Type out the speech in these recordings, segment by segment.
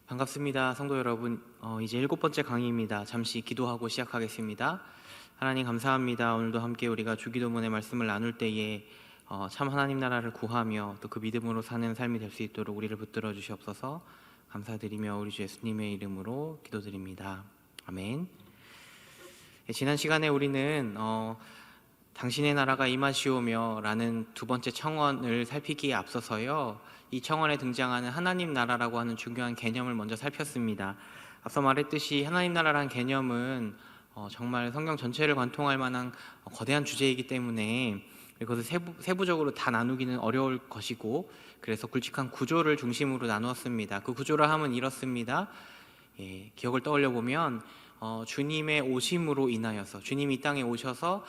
반갑습니다. 성도 여러분. 이제 7번째 강의입니다. 잠시 기도하고 시작하겠습니다. 하나님 감사합니다. 오늘도 함께 우리가 주기도문의 말씀을 나눌 때에 참 하나님 나라를 구하며 또 그 믿음으로 사는 삶이 될 수 있도록 우리를 붙들어 주시옵소서. 감사드리며 우리 주 예수님의 이름으로 기도드립니다. 아멘. 지난 시간에 우리는 당신의 나라가 임하시오며 라는 두 번째 청원을 살피기에 앞서서요, 이 청원에 등장하는 하나님 나라라고 하는 중요한 개념을 먼저 살폈습니다. 앞서 말했듯이 하나님 나라라는 개념은 정말 성경 전체를 관통할 만한 거대한 주제이기 때문에 그것을 세부적으로 다 나누기는 어려울 것이고, 그래서 굵직한 구조를 중심으로 나누었습니다. 그 구조를 하면 이렇습니다. 기억을 떠올려 보면 주님의 오심으로 인하여서, 주님이 이 땅에 오셔서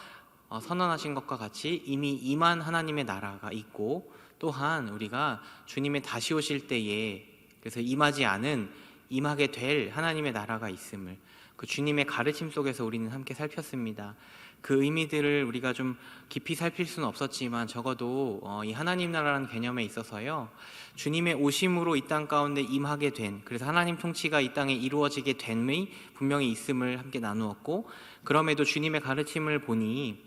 선언하신 것과 같이 이미 임한 하나님의 나라가 있고, 또한 우리가 주님의 다시 오실 때에 그래서 임하지 않은 임하게 될 하나님의 나라가 있음을, 그 주님의 가르침 속에서 우리는 함께 살폈습니다. 그 의미들을 우리가 좀 깊이 살필 수는 없었지만 적어도 이 하나님 나라라는 개념에 있어서요, 주님의 오심으로 이 땅 가운데 임하게 된, 그래서 하나님 통치가 이 땅에 이루어지게 됨이 분명히 있음을 함께 나누었고, 그럼에도 주님의 가르침을 보니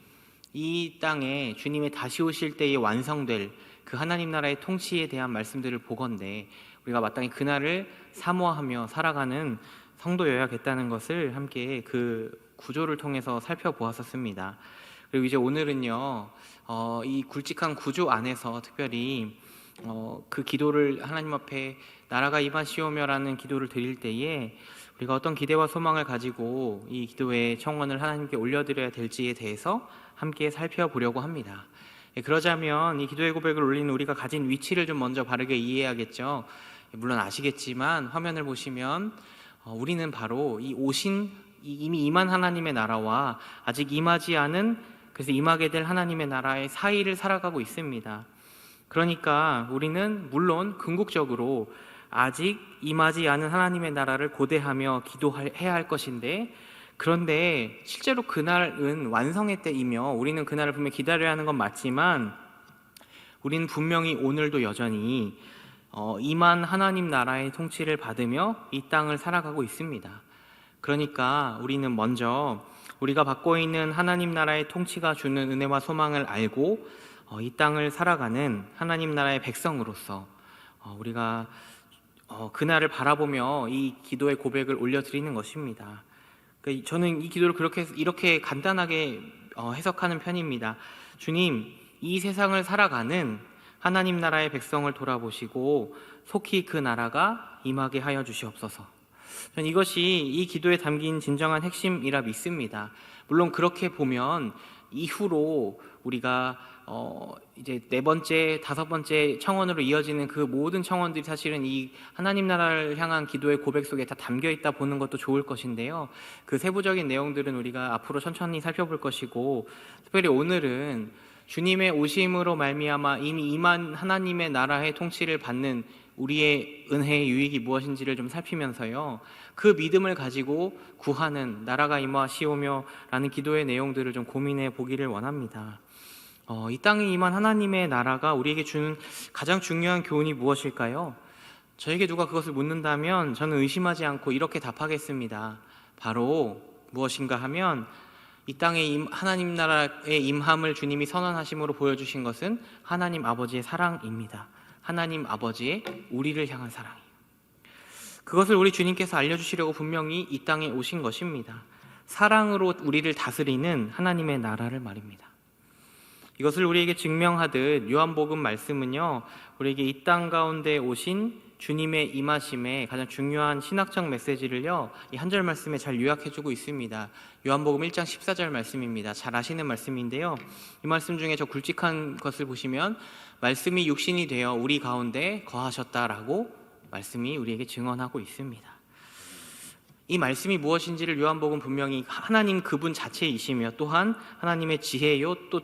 이 땅에 주님의 다시 오실 때에 완성될 그 하나님 나라의 통치에 대한 말씀들을 보건대 우리가 마땅히 그날을 사모하며 살아가는 성도여야겠다는 것을 함께 그 구조를 통해서 살펴보았었습니다. 그리고 이제 오늘은요, 이 굵직한 구조 안에서 특별히 그 기도를 하나님 앞에 나라가 임하시오며라는 기도를 드릴 때에 우리가 어떤 기대와 소망을 가지고 이 기도의 청원을 하나님께 올려드려야 될지에 대해서 함께 살펴보려고 합니다. 그러자면 이 기도의 고백을 올리는 우리가 가진 위치를 좀 먼저 바르게 이해해야겠죠. 물론 아시겠지만 화면을 보시면 우리는 바로 이 이미 임한 하나님의 나라와 아직 임하지 않은, 그래서 임하게 될 하나님의 나라의 사이를 살아가고 있습니다. 그러니까 우리는 물론 궁극적으로 아직 임하지 않은 하나님의 나라를 고대하며 기도해야 할 것인데, 그런데 실제로 그날은 완성의 때이며 우리는 그날을 분명히 기다려야 하는 건 맞지만, 우리는 분명히 오늘도 여전히 임한 하나님 나라의 통치를 받으며 이 땅을 살아가고 있습니다. 그러니까 우리는 먼저 우리가 받고 있는 하나님 나라의 통치가 주는 은혜와 소망을 알고 이 땅을 살아가는 하나님 나라의 백성으로서 우리가 그날을 바라보며 이 기도의 고백을 올려드리는 것입니다. 저는 이 기도를 이렇게 간단하게 해석하는 편입니다. 주님, 이 세상을 살아가는 하나님 나라의 백성을 돌아보시고 속히 그 나라가 임하게 하여 주시옵소서. 저는 이것이 이 기도에 담긴 진정한 핵심이라 믿습니다. 물론 그렇게 보면 이후로 우리가 이제 4번째, 5번째 청원으로 이어지는 그 모든 청원들이 사실은 이 하나님 나라를 향한 기도의 고백 속에 다 담겨 있다 보는 것도 좋을 것인데요, 그 세부적인 내용들은 우리가 앞으로 천천히 살펴볼 것이고, 특별히 오늘은 주님의 오심으로 말미암아 이미 임한 하나님의 나라의 통치를 받는 우리의 은혜의 유익이 무엇인지를 좀 살피면서요, 그 믿음을 가지고 구하는 나라가 임하시오며 라는 기도의 내용들을 좀 고민해 보기를 원합니다. 이 땅에 임한 하나님의 나라가 우리에게 주는 가장 중요한 교훈이 무엇일까요? 저에게 누가 그것을 묻는다면 저는 의심하지 않고 이렇게 답하겠습니다. 바로 무엇인가 하면, 이 땅에 하나님 나라의 임함을 주님이 선언하심으로 보여주신 것은 하나님 아버지의 사랑입니다. 하나님 아버지의 우리를 향한 사랑이에요. 그것을 우리 주님께서 알려주시려고 분명히 이 땅에 오신 것입니다. 사랑으로 우리를 다스리는 하나님의 나라를 말입니다. 이것을 우리에게 증명하듯 요한복음 말씀은요, 우리에게 이 땅 가운데 오신 주님의 임하심의 가장 중요한 신학적 메시지를요, 이 한 절 말씀에 잘 요약해주고 있습니다. 요한복음 1장 14절 말씀입니다. 잘 아시는 말씀인데요, 이 말씀 중에 저 굵직한 것을 보시면 말씀이 육신이 되어 우리 가운데 거하셨다라고 말씀이 우리에게 증언하고 있습니다. 이 말씀이 무엇인지를 요한복음 분명히 하나님 그분 자체이시며 또한 하나님의 지혜요 또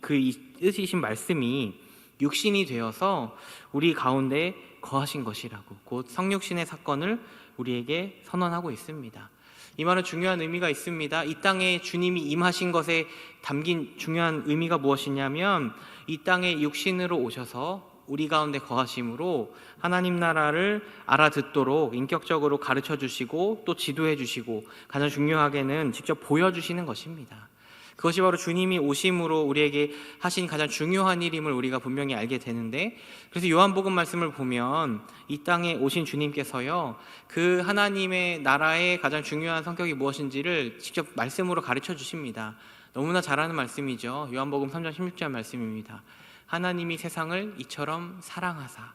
그 뜻이신 말씀이 육신이 되어서 우리 가운데 거하신 것이라고, 곧 성육신의 사건을 우리에게 선언하고 있습니다. 이 말은 중요한 의미가 있습니다. 이 땅에 주님이 임하신 것에 담긴 중요한 의미가 무엇이냐면, 이 땅에 육신으로 오셔서 우리 가운데 거하심으로 하나님 나라를 알아듣도록 인격적으로 가르쳐 주시고 또 지도해 주시고 가장 중요하게는 직접 보여주시는 것입니다. 그것이 바로 주님이 오심으로 우리에게 하신 가장 중요한 일임을 우리가 분명히 알게 되는데, 그래서 요한복음 말씀을 보면 이 땅에 오신 주님께서요, 그 하나님의 나라의 가장 중요한 성격이 무엇인지를 직접 말씀으로 가르쳐 주십니다. 너무나 잘 아는 말씀이죠. 요한복음 3장 16절 말씀입니다. 하나님이 세상을 이처럼 사랑하사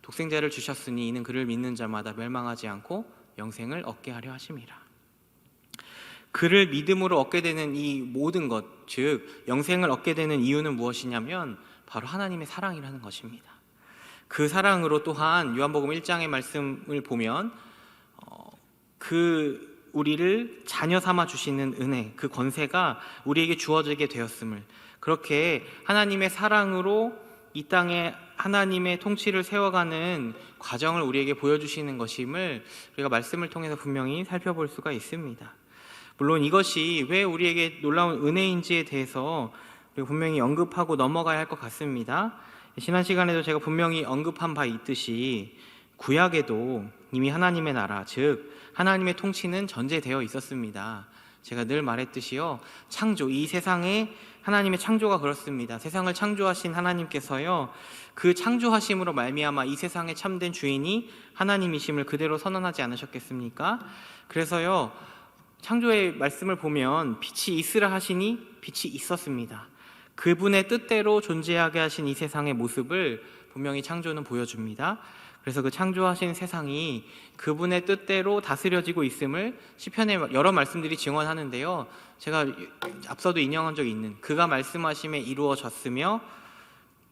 독생자를 주셨으니 이는 그를 믿는 자마다 멸망하지 않고 영생을 얻게 하려 하심이라. 그를 믿음으로 얻게 되는 이 모든 것, 즉 영생을 얻게 되는 이유는 무엇이냐면 바로 하나님의 사랑이라는 것입니다. 그 사랑으로 또한 요한복음 1장의 말씀을 보면 그 우리를 자녀 삼아 주시는 은혜, 그 권세가 우리에게 주어지게 되었음을, 그렇게 하나님의 사랑으로 이 땅에 하나님의 통치를 세워가는 과정을 우리에게 보여주시는 것임을 우리가 말씀을 통해서 분명히 살펴볼 수가 있습니다. 물론 이것이 왜 우리에게 놀라운 은혜인지에 대해서 우리가 분명히 언급하고 넘어가야 할 것 같습니다. 지난 시간에도 제가 분명히 언급한 바 있듯이 구약에도 이미 하나님의 나라, 즉 하나님의 통치는 전제되어 있었습니다. 제가 늘 말했듯이요, 창조, 이 세상에 하나님의 창조가 그렇습니다. 세상을 창조하신 하나님께서요, 그 창조하심으로 말미암아 이 세상의 참된 주인이 하나님이심을 그대로 선언하지 않으셨겠습니까? 그래서요, 창조의 말씀을 보면 빛이 있으라 하시니 빛이 있었습니다. 그분의 뜻대로 존재하게 하신 이 세상의 모습을 분명히 창조는 보여줍니다. 그래서 그 창조하신 세상이 그분의 뜻대로 다스려지고 있음을 시편의 여러 말씀들이 증언하는데요, 제가 앞서도 인용한 적이 있는 그가 말씀하심에 이루어졌으며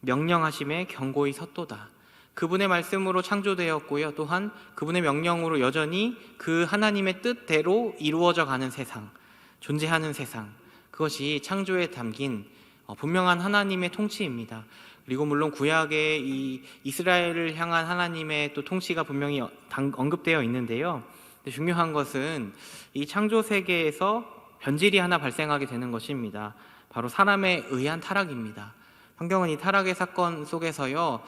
명령하심에 경고히 섰도다. 그분의 말씀으로 창조되었고요, 또한 그분의 명령으로 여전히 그 하나님의 뜻대로 이루어져 가는 세상, 존재하는 세상, 그것이 창조에 담긴 분명한 하나님의 통치입니다. 그리고 물론 구약의 이 이스라엘을 향한 하나님의 또 통치가 분명히 언급되어 있는데요, 중요한 것은 이 창조 세계에서 변질이 하나 발생하게 되는 것입니다. 바로 사람에 의한 타락입니다. 성경은 이 타락의 사건 속에서요,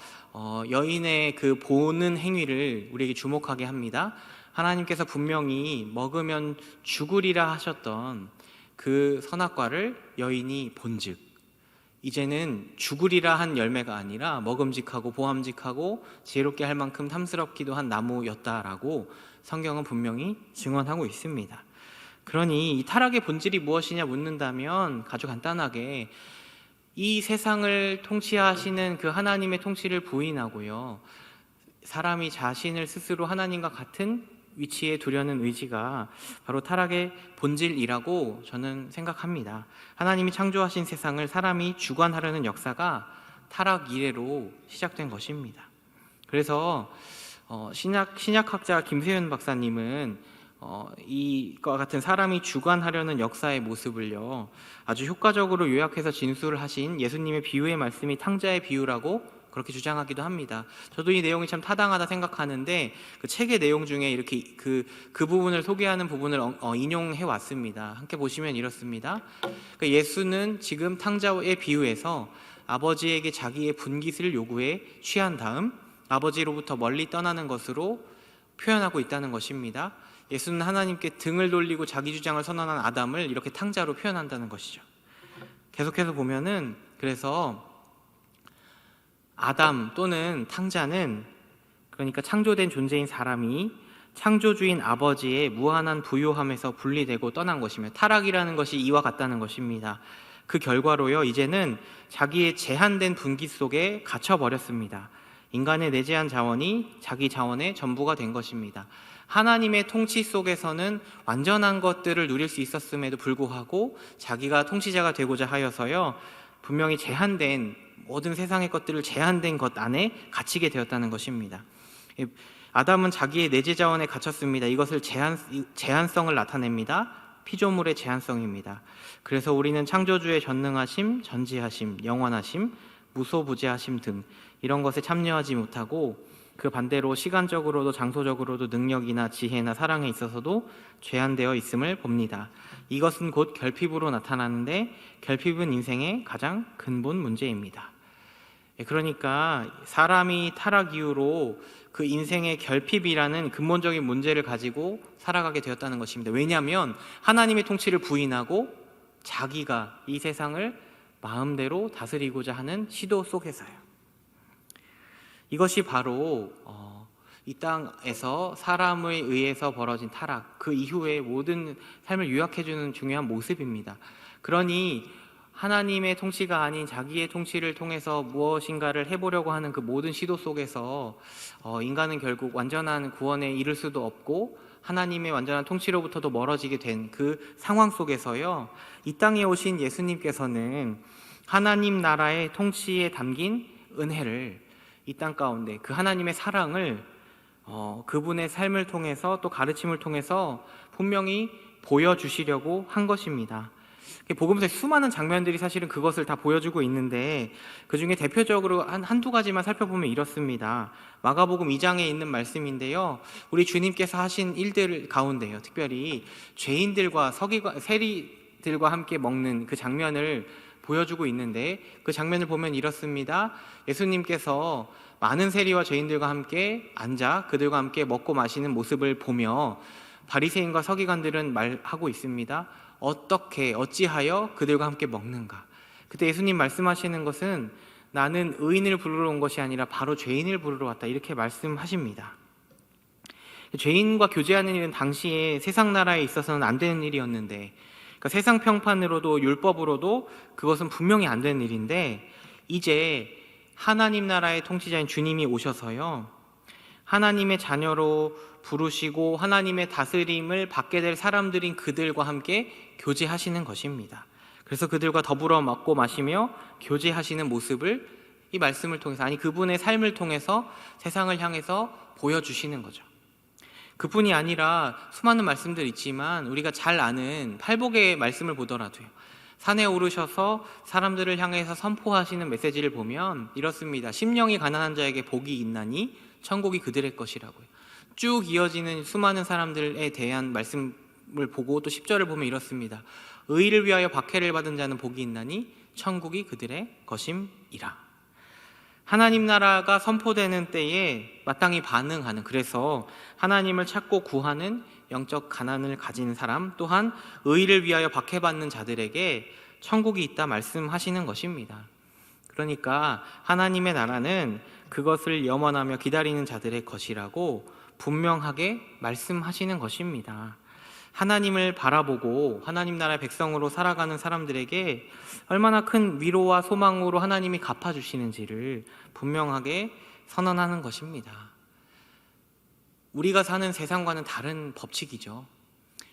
여인의 그 보는 행위를 우리에게 주목하게 합니다. 하나님께서 분명히 먹으면 죽으리라 하셨던 그 선악과를 여인이 본즉 이제는 죽으리라 한 열매가 아니라 먹음직하고 보암직하고 지혜롭게 할 만큼 탐스럽기도 한 나무였다라고 성경은 분명히 증언하고 있습니다. 그러니 이 타락의 본질이 무엇이냐 묻는다면 아주 간단하게 이 세상을 통치하시는 그 하나님의 통치를 부인하고요, 사람이 자신을 스스로 하나님과 같은 위치에 두려는 의지가 바로 타락의 본질이라고 저는 생각합니다. 하나님이 창조하신 세상을 사람이 주관하려는 역사가 타락 이래로 시작된 것입니다. 그래서 신약학자 김세윤 박사님은 이와 같은 사람이 주관하려는 역사의 모습을요, 아주 효과적으로 요약해서 진술을 하신 예수님의 비유의 말씀이 탕자의 비유라고 그렇게 주장하기도 합니다. 저도 이 내용이 참 타당하다 생각하는데 그 책의 내용 중에 이렇게 그 부분을 소개하는 부분을 인용해 왔습니다. 함께 보시면 이렇습니다. 그러니까 예수는 지금 탕자의 비유에서 아버지에게 자기의 분깃을 요구해 취한 다음 아버지로부터 멀리 떠나는 것으로 표현하고 있다는 것입니다. 예수는 하나님께 등을 돌리고 자기 주장을 선언한 아담을 이렇게 탕자로 표현한다는 것이죠. 계속해서 보면은, 그래서 아담 또는 탕자는, 그러니까 창조된 존재인 사람이 창조주인 아버지의 무한한 부요함에서 분리되고 떠난 것이며, 타락이라는 것이 이와 같다는 것입니다. 그 결과로요, 이제는 자기의 제한된 분기 속에 갇혀버렸습니다. 인간의 내재한 자원이 자기 자원의 전부가 된 것입니다. 하나님의 통치 속에서는 완전한 것들을 누릴 수 있었음에도 불구하고 자기가 통치자가 되고자 하여서요, 분명히 제한된 모든 세상의 것들을 제한된 것 안에 갇히게 되었다는 것입니다. 아담은 자기의 내재 자원에 갇혔습니다. 이것을 제한성을 나타냅니다. 피조물의 제한성입니다. 그래서 우리는 창조주의 전능하심, 전지하심, 영원하심, 무소부재하심 등 이런 것에 참여하지 못하고 그 반대로 시간적으로도 장소적으로도 능력이나 지혜나 사랑에 있어서도 제한되어 있음을 봅니다. 이것은 곧 결핍으로 나타나는데 결핍은 인생의 가장 근본 문제입니다. 그러니까 사람이 타락 이후로 그 인생의 결핍이라는 근본적인 문제를 가지고 살아가게 되었다는 것입니다. 왜냐하면 하나님의 통치를 부인하고 자기가 이 세상을 마음대로 다스리고자 하는 시도 속에서요. 이것이 바로 이 땅에서 사람에 의해서 벌어진 타락, 그 이후에 모든 삶을 요약해주는 중요한 모습입니다. 그러니 하나님의 통치가 아닌 자기의 통치를 통해서 무엇인가를 해보려고 하는 그 모든 시도 속에서 인간은 결국 완전한 구원에 이를 수도 없고 하나님의 완전한 통치로부터도 멀어지게 된 그 상황 속에서요, 이 땅에 오신 예수님께서는 하나님 나라의 통치에 담긴 은혜를, 이 땅 가운데 그 하나님의 사랑을 그분의 삶을 통해서 또 가르침을 통해서 분명히 보여주시려고 한 것입니다. 복음서의 수많은 장면들이 사실은 그것을 다 보여주고 있는데, 그 중에 대표적으로 한두 가지만 살펴보면 이렇습니다. 마가복음 2장에 있는 말씀인데요, 우리 주님께서 하신 일들 가운데요, 특별히 죄인들과 세리들과 함께 먹는 그 장면을 보여주고 있는데, 그 장면을 보면 이렇습니다. 예수님께서 많은 세리와 죄인들과 함께 앉아 그들과 함께 먹고 마시는 모습을 보며 바리새인과 서기관들은 말하고 있습니다. 어찌하여 그들과 함께 먹는가? 그때 예수님 말씀하시는 것은 나는 의인을 부르러 온 것이 아니라 바로 죄인을 부르러 왔다, 이렇게 말씀하십니다. 죄인과 교제하는 일은 당시에 세상 나라에 있어서는 안 되는 일이었는데, 그러니까 세상 평판으로도 율법으로도 그것은 분명히 안 되는 일인데, 이제 하나님 나라의 통치자인 주님이 오셔서요, 하나님의 자녀로 부르시고 하나님의 다스림을 받게 될 사람들인 그들과 함께 교제하시는 것입니다. 그래서 그들과 더불어 먹고 마시며 교제하시는 모습을 이 말씀을 통해서, 아니 그분의 삶을 통해서 세상을 향해서 보여주시는 거죠. 그뿐이 아니라 수많은 말씀들 있지만 우리가 잘 아는 팔복의 말씀을 보더라도요, 산에 오르셔서 사람들을 향해서 선포하시는 메시지를 보면 이렇습니다. 심령이 가난한 자에게 복이 있나니 천국이 그들의 것이라고요. 쭉 이어지는 수많은 사람들에 대한 말씀을 보고 또 10절을 보면 이렇습니다. 의를 위하여 박해를 받은 자는 복이 있나니 천국이 그들의 것임이라. 하나님 나라가 선포되는 때에 마땅히 반응하는, 그래서 하나님을 찾고 구하는 영적 가난을 가진 사람, 또한 의를 위하여 박해받는 자들에게 천국이 있다 말씀하시는 것입니다. 그러니까 하나님의 나라는 그것을 염원하며 기다리는 자들의 것이라고 분명하게 말씀하시는 것입니다. 하나님을 바라보고 하나님 나라의 백성으로 살아가는 사람들에게 얼마나 큰 위로와 소망으로 하나님이 갚아주시는지를 분명하게 선언하는 것입니다. 우리가 사는 세상과는 다른 법칙이죠.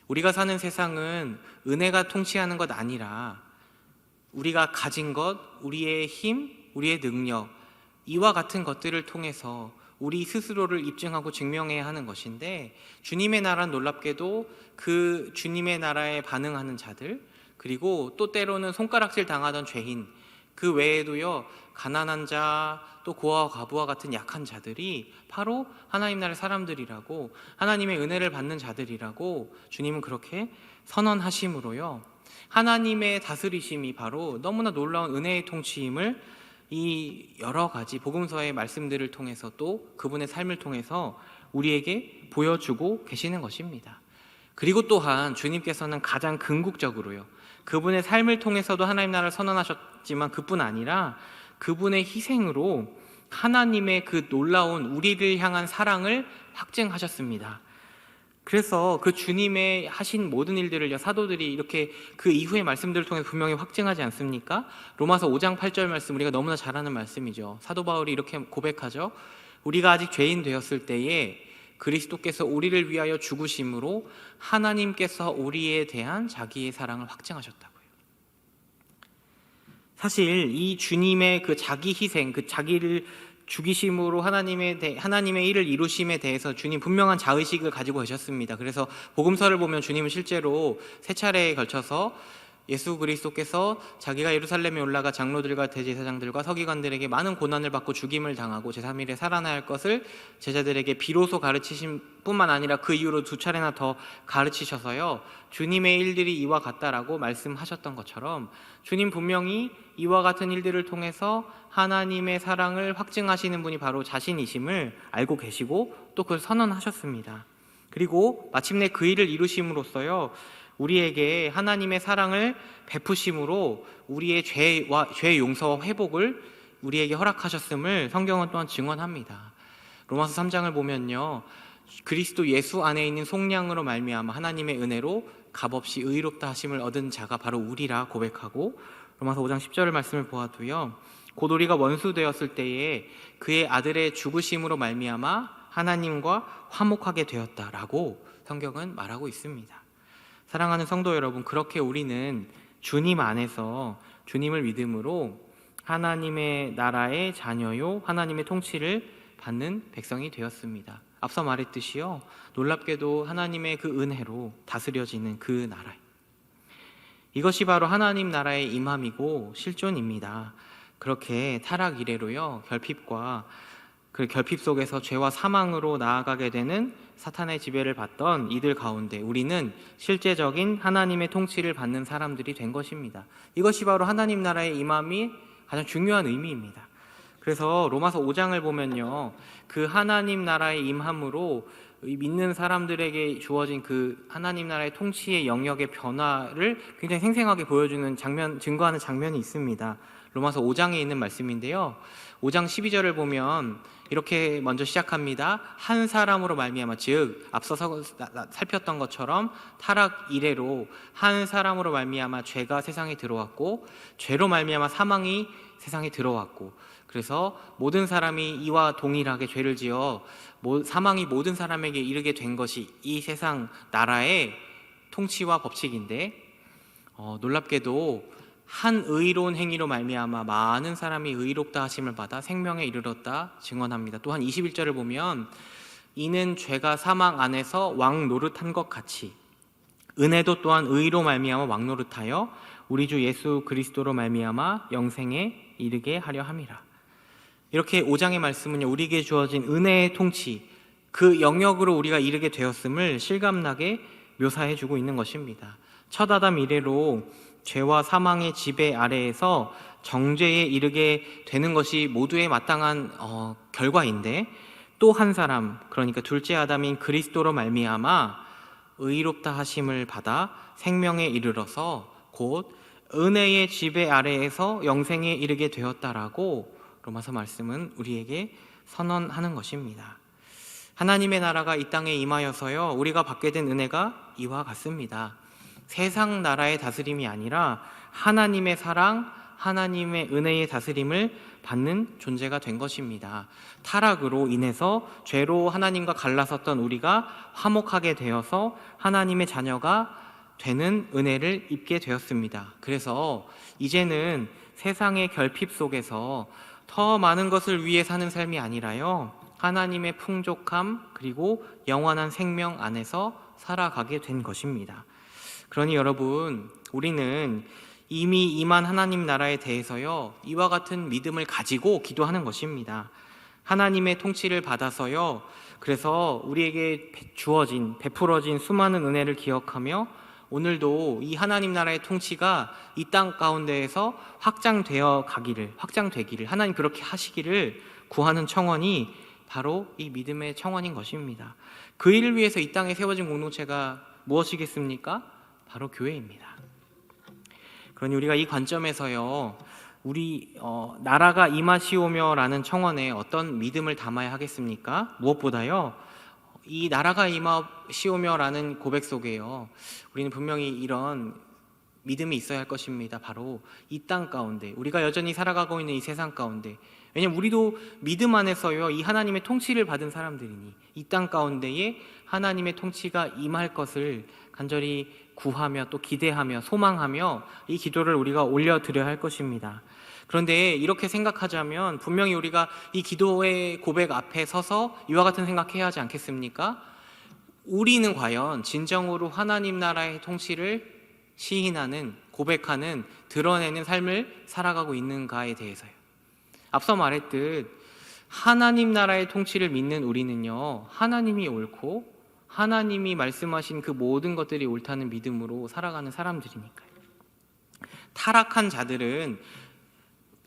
우리가 사는 세상은 은혜가 통치하는 것 아니라 우리가 가진 것, 우리의 힘, 우리의 능력, 이와 같은 것들을 통해서 우리 스스로를 입증하고 증명해야 하는 것인데, 주님의 나라는 놀랍게도 그 주님의 나라에 반응하는 자들, 그리고 또 때로는 손가락질 당하던 죄인, 그 외에도요, 가난한 자, 또 고아와 과부와 같은 약한 자들이 바로 하나님 나라의 사람들이라고, 하나님의 은혜를 받는 자들이라고 주님은 그렇게 선언하심으로요, 하나님의 다스리심이 바로 너무나 놀라운 은혜의 통치임을 이 여러 가지 복음서의 말씀들을 통해서 또 그분의 삶을 통해서 우리에게 보여주고 계시는 것입니다. 그리고 또한 주님께서는 가장 궁극적으로요, 그분의 삶을 통해서도 하나님 나라를 선언하셨지만 그뿐 아니라 그분의 희생으로 하나님의 그 놀라운 우리를 향한 사랑을 확증하셨습니다. 그래서 그 주님의 하신 모든 일들을요, 사도들이 이렇게 그 이후의 말씀들을 통해 분명히 확증하지 않습니까? 로마서 5장 8절 말씀, 우리가 너무나 잘 아는 말씀이죠. 사도 바울이 이렇게 고백하죠. 우리가 아직 죄인 되었을 때에 그리스도께서 우리를 위하여 죽으심으로 하나님께서 우리에 대한 자기의 사랑을 확증하셨다고요. 사실 이 주님의 그 자기 희생, 그 자기를 죽이심으로 하나님의 일을 이루심에 대해서 주님 분명한 자의식을 가지고 계셨습니다. 그래서 복음서를 보면 주님은 실제로 3차례에 걸쳐서 예수 그리스도께서 자기가 예루살렘에 올라가 장로들과 대제사장들과 서기관들에게 많은 고난을 받고 죽임을 당하고 제3일에 살아나야 할 것을 제자들에게 비로소 가르치신 뿐만 아니라 그 이후로 2차례나 더 가르치셔서요, 주님의 일들이 이와 같다라고 말씀하셨던 것처럼 주님 분명히 이와 같은 일들을 통해서 하나님의 사랑을 확증하시는 분이 바로 자신이심을 알고 계시고 또 그걸 선언하셨습니다. 그리고 마침내 그 일을 이루심으로써요, 우리에게 하나님의 사랑을 베푸심으로 우리의 죄 용서와 회복을 우리에게 허락하셨음을 성경은 또한 증언합니다. 로마서 3장을 보면요, 그리스도 예수 안에 있는 속량으로 말미암아 하나님의 은혜로 값없이 의롭다 하심을 얻은 자가 바로 우리라 고백하고, 로마서 5장 10절 말씀을 보아도요, 곧 우리가 원수 되었을 때에 그의 아들의 죽으심으로 말미암아 하나님과 화목하게 되었다라고 성경은 말하고 있습니다. 사랑하는 성도 여러분, 그렇게 우리는 주님 안에서 주님을 믿음으로 하나님의 나라의 자녀요, 하나님의 통치를 받는 백성이 되었습니다. 앞서 말했듯이요, 놀랍게도 하나님의 그 은혜로 다스려지는 그 나라, 이것이 바로 하나님 나라의 임함이고 실존입니다. 그렇게 타락 이래로요, 결핍과 그 결핍 속에서 죄와 사망으로 나아가게 되는 사탄의 지배를 받던 이들 가운데 우리는 실제적인 하나님의 통치를 받는 사람들이 된 것입니다. 이것이 바로 하나님 나라의 임함이 가장 중요한 의미입니다. 그래서 로마서 5장을 보면요, 그 하나님 나라의 임함으로 믿는 사람들에게 주어진 그 하나님 나라의 통치의 영역의 변화를 굉장히 생생하게 보여주는 증거하는 장면이 있습니다. 로마서 5장에 있는 말씀인데요, 5장 12절을 보면 이렇게 먼저 시작합니다. 한 사람으로 말미암아, 즉 앞서 살폈던 것처럼 타락 이래로 한 사람으로 말미암아 죄가 세상에 들어왔고, 죄로 말미암아 사망이 세상에 들어왔고, 그래서 모든 사람이 이와 동일하게 죄를 지어 사망이 모든 사람에게 이르게 된 것이 이 세상 나라의 통치와 법칙인데, 놀랍게도 한 의로운 행위로 말미암아 많은 사람이 의롭다 하심을 받아 생명에 이르렀다 증언합니다. 또한 21절을 보면 이는 죄가 사망 안에서 왕 노릇한 것 같이 은혜도 또한 의로 말미암아 왕 노릇하여 우리 주 예수 그리스도로 말미암아 영생에 이르게 하려 함이라. 이렇게 5장의 말씀은 우리에게 주어진 은혜의 통치, 그 영역으로 우리가 이르게 되었음을 실감나게 묘사해 주고 있는 것입니다. 첫 아담 이래로 죄와 사망의 지배 아래에서 정죄에 이르게 되는 것이 모두의 마땅한 결과인데, 또 한 사람, 그러니까 둘째 아담인 그리스도로 말미암아 의롭다 하심을 받아 생명에 이르러서 곧 은혜의 지배 아래에서 영생에 이르게 되었다라고 로마서 말씀은 우리에게 선언하는 것입니다. 하나님의 나라가 이 땅에 임하여서요, 우리가 받게 된 은혜가 이와 같습니다. 세상 나라의 다스림이 아니라 하나님의 사랑, 하나님의 은혜의 다스림을 받는 존재가 된 것입니다. 타락으로 인해서 죄로 하나님과 갈라섰던 우리가 화목하게 되어서 하나님의 자녀가 되는 은혜를 입게 되었습니다. 그래서 이제는 세상의 결핍 속에서 더 많은 것을 위해 사는 삶이 아니라요, 하나님의 풍족함 그리고 영원한 생명 안에서 살아가게 된 것입니다. 그러니 여러분, 우리는 이미 임한 하나님 나라에 대해서요, 이와 같은 믿음을 가지고 기도하는 것입니다. 하나님의 통치를 받아서요, 그래서 우리에게 주어진, 베풀어진 수많은 은혜를 기억하며 오늘도 이 하나님 나라의 통치가 이 땅 가운데에서 확장되기를 하나님 그렇게 하시기를 구하는 청원이 바로 이 믿음의 청원인 것입니다. 그 일을 위해서 이 땅에 세워진 공동체가 무엇이겠습니까? 바로 교회입니다. 그러니 우리가 이 관점에서요, 우리 나라가 임하시오며라는 청원에 어떤 믿음을 담아야 하겠습니까? 무엇보다요, 이 나라가 임하시오며라는 고백 속에요, 우리는 분명히 이런 믿음이 있어야 할 것입니다. 바로 이 땅 가운데, 우리가 여전히 살아가고 있는 이 세상 가운데, 왜냐하면 우리도 믿음 안에서요, 이 하나님의 통치를 받은 사람들이니 이 땅 가운데에 하나님의 통치가 임할 것을 간절히 구하며 또 기대하며 소망하며 이 기도를 우리가 올려드려야 할 것입니다. 그런데 이렇게 생각하자면 분명히 우리가 이 기도의 고백 앞에 서서 이와 같은 생각해야 하지 않겠습니까? 우리는 과연 진정으로 하나님 나라의 통치를 시인하는 고백하는, 드러내는 삶을 살아가고 있는가에 대해서요. 앞서 말했듯 하나님 나라의 통치를 믿는 우리는요, 하나님이 옳고 하나님이 말씀하신 그 모든 것들이 옳다는 믿음으로 살아가는 사람들이니까요. 타락한 자들은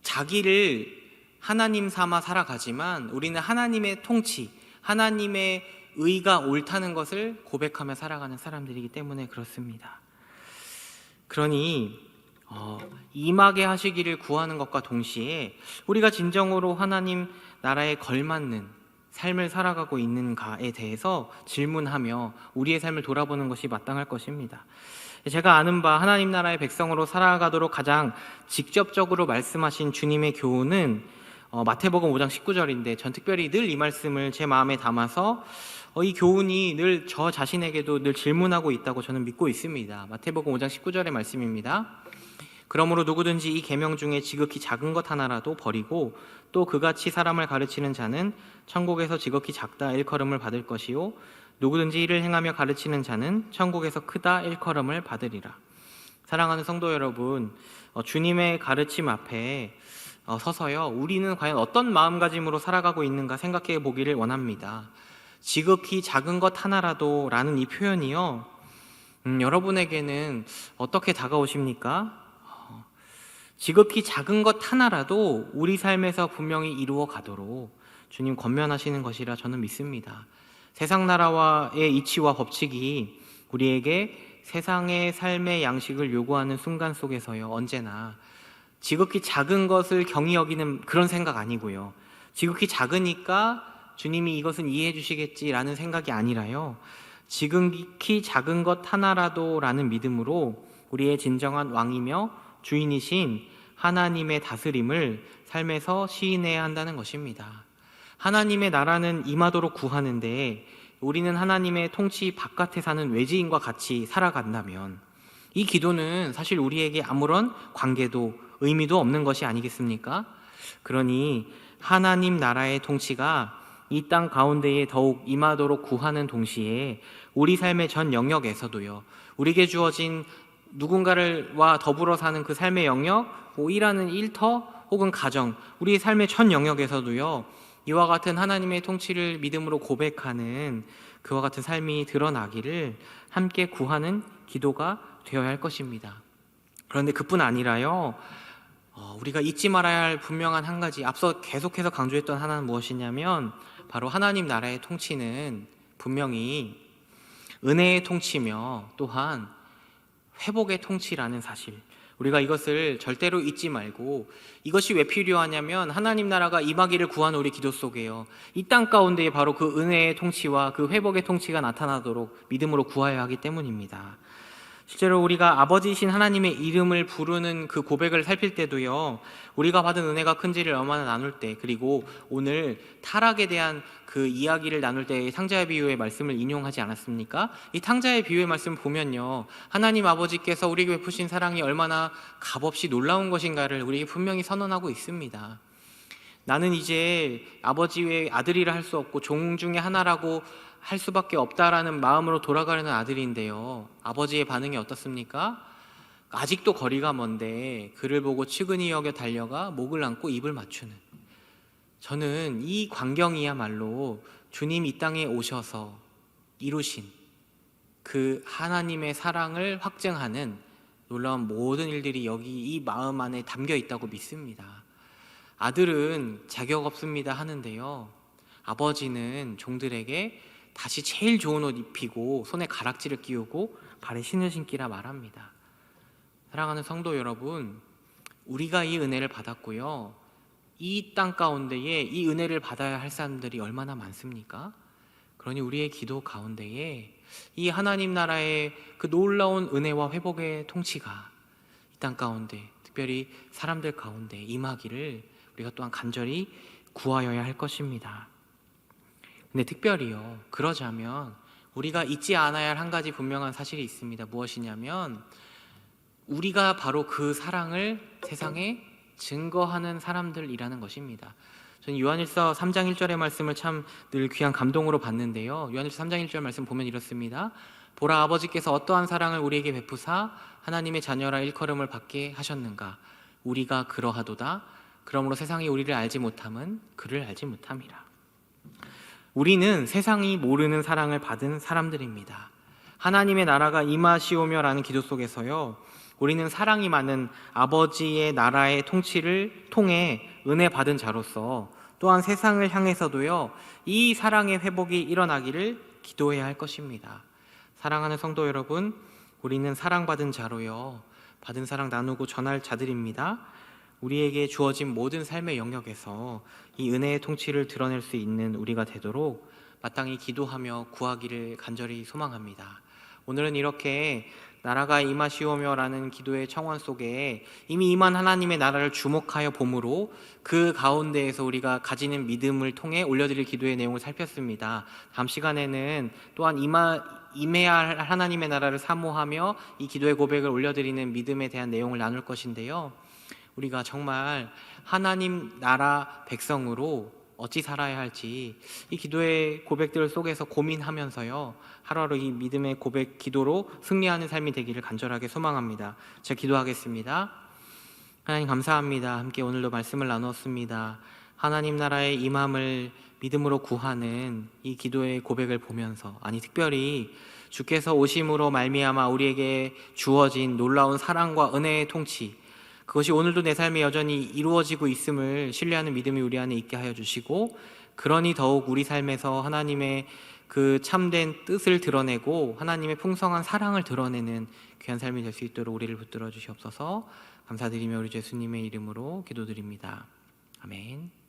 자기를 하나님 삼아 살아가지만 우리는 하나님의 통치, 하나님의 의가 옳다는 것을 고백하며 살아가는 사람들이기 때문에 그렇습니다. 그러니 임하게 하시기를 구하는 것과 동시에 우리가 진정으로 하나님 나라에 걸맞는 삶을 살아가고 있는가에 대해서 질문하며 우리의 삶을 돌아보는 것이 마땅할 것입니다. 제가 아는 바 하나님 나라의 백성으로 살아가도록 가장 직접적으로 말씀하신 주님의 교훈은 마태복음 5장 19절인데 전 특별히 늘 이 말씀을 제 마음에 담아서 이 교훈이 늘 저 자신에게도 늘 질문하고 있다고 저는 믿고 있습니다. 마태복음 5장 19절의 말씀입니다. 그러므로 누구든지 이 계명 중에 지극히 작은 것 하나라도 버리고 또 그같이 사람을 가르치는 자는 천국에서 지극히 작다 일컬음을 받을 것이요 누구든지 이를 행하며 가르치는 자는 천국에서 크다 일컬음을 받으리라. 사랑하는 성도 여러분, 주님의 가르침 앞에 서서요, 우리는 과연 어떤 마음가짐으로 살아가고 있는가 생각해 보기를 원합니다. 지극히 작은 것 하나라도 라는 이 표현이요, 여러분에게는 어떻게 다가오십니까? 지극히 작은 것 하나라도 우리 삶에서 분명히 이루어 가도록 주님 권면하시는 것이라 저는 믿습니다. 세상 나라와의 이치와 법칙이 우리에게 세상의 삶의 양식을 요구하는 순간 속에서요, 언제나 지극히 작은 것을 경히 여기는 그런 생각 아니고요, 지극히 작으니까 주님이 이것은 이해해 주시겠지라는 생각이 아니라요, 지극히 작은 것 하나라도 라는 믿음으로 우리의 진정한 왕이며 주인이신 하나님의 다스림을 삶에서 시인해야 한다는 것입니다. 하나님의 나라는 임하도록 구하는데 우리는 하나님의 통치 바깥에 사는 외지인과 같이 살아간다면 이 기도는 사실 우리에게 아무런 관계도 의미도 없는 것이 아니겠습니까? 그러니 하나님 나라의 통치가 이 땅 가운데에 더욱 임하도록 구하는 동시에 우리 삶의 전 영역에서도요, 우리에게 주어진 누군가와 더불어 사는 그 삶의 영역, 일하는 일터 혹은 가정, 우리의 삶의 전 영역에서도요, 이와 같은 하나님의 통치를 믿음으로 고백하는 그와 같은 삶이 드러나기를 함께 구하는 기도가 되어야 할 것입니다. 그런데 그뿐 아니라요, 우리가 잊지 말아야 할 분명한 한 가지, 앞서 계속해서 강조했던 하나는 무엇이냐면 바로 하나님 나라의 통치는 분명히 은혜의 통치며 또한 회복의 통치라는 사실, 우리가 이것을 절대로 잊지 말고, 이것이 왜 필요하냐면 하나님 나라가 임하기를 구하는 우리 기도 속에요, 이 땅 가운데에 바로 그 은혜의 통치와 그 회복의 통치가 나타나도록 믿음으로 구하여야 하기 때문입니다. 실제로 우리가 아버지이신 하나님의 이름을 부르는 그 고백을 살필 때도요, 우리가 받은 은혜가 큰지를 얼마나 나눌 때, 그리고 오늘 타락에 대한 그 이야기를 나눌 때 탕자의 비유의 말씀을 인용하지 않았습니까? 이 탕자의 비유의 말씀을 보면요, 하나님 아버지께서 우리에게 베푸신 사랑이 얼마나 값없이 놀라운 것인가를 우리에게 분명히 선언하고 있습니다. 나는 이제 아버지의 아들이라 할 수 없고 종 중에 하나라고 할 수밖에 없다라는 마음으로 돌아가려는 아들인데요, 아버지의 반응이 어떻습니까? 아직도 거리가 먼데 그를 보고 측은히 여겨 달려가 목을 안고 입을 맞추는, 저는 이 광경이야말로 주님 이 땅에 오셔서 이루신 그 하나님의 사랑을 확증하는 놀라운 모든 일들이 여기 이 마음 안에 담겨 있다고 믿습니다. 아들은 자격 없습니다 하는데요, 아버지는 종들에게 다시 제일 좋은 옷 입히고 손에 가락지를 끼우고 발에 신을 신기라 말합니다. 사랑하는 성도 여러분, 우리가 이 은혜를 받았고요, 이 땅 가운데에 이 은혜를 받아야 할 사람들이 얼마나 많습니까? 그러니 우리의 기도 가운데에 이 하나님 나라의 그 놀라운 은혜와 회복의 통치가 이 땅 가운데, 특별히 사람들 가운데 임하기를 우리가 또한 간절히 구하여야 할 것입니다. 근데 특별히요, 그러자면 우리가 잊지 않아야 할 한 가지 분명한 사실이 있습니다. 무엇이냐면 우리가 바로 그 사랑을 세상에 증거하는 사람들이라는 것입니다. 저는 요한일서 3장 1절의 말씀을 참 늘 귀한 감동으로 봤는데요, 요한일서 3장 1절 말씀 보면 이렇습니다. 보라, 아버지께서 어떠한 사랑을 우리에게 베푸사 하나님의 자녀라 일컬음을 받게 하셨는가. 우리가 그러하도다. 그러므로 세상이 우리를 알지 못함은 그를 알지 못함이라. 우리는 세상이 모르는 사랑을 받은 사람들입니다. 하나님의 나라가 임하시오며라는 기도 속에서요, 우리는 사랑이 많은 아버지의 나라의 통치를 통해 은혜 받은 자로서 또한 세상을 향해서도요, 이 사랑의 회복이 일어나기를 기도해야 할 것입니다. 사랑하는 성도 여러분, 우리는 사랑받은 자로요, 받은 사랑 나누고 전할 자들입니다. 우리에게 주어진 모든 삶의 영역에서 이 은혜의 통치를 드러낼 수 있는 우리가 되도록 마땅히 기도하며 구하기를 간절히 소망합니다. 오늘은 이렇게 나라가 임하시오며라는 기도의 청원 속에 이미 임한 하나님의 나라를 주목하여 봄으로 그 가운데에서 우리가 가지는 믿음을 통해 올려드릴 기도의 내용을 살폈습니다. 다음 시간에는 또한 임해야 할 하나님의 나라를 사모하며 이 기도의 고백을 올려드리는 믿음에 대한 내용을 나눌 것인데요, 우리가 정말 하나님 나라 백성으로 어찌 살아야 할지 이 기도의 고백들 속에서 고민하면서요, 하루하루 이 믿음의 고백 기도로 승리하는 삶이 되기를 간절하게 소망합니다. 제가 기도하겠습니다. 하나님 감사합니다. 함께 오늘도 말씀을 나누었습니다. 하나님 나라의 임함을 믿음으로 구하는 이 기도의 고백을 보면서, 아니 특별히 주께서 오심으로 말미암아 우리에게 주어진 놀라운 사랑과 은혜의 통치, 그것이 오늘도 내 삶에 여전히 이루어지고 있음을 신뢰하는 믿음이 우리 안에 있게 하여 주시고, 그러니 더욱 우리 삶에서 하나님의 그 참된 뜻을 드러내고 하나님의 풍성한 사랑을 드러내는 귀한 삶이 될 수 있도록 우리를 붙들어 주시옵소서. 감사드리며 우리 예수님의 이름으로 기도드립니다. 아멘.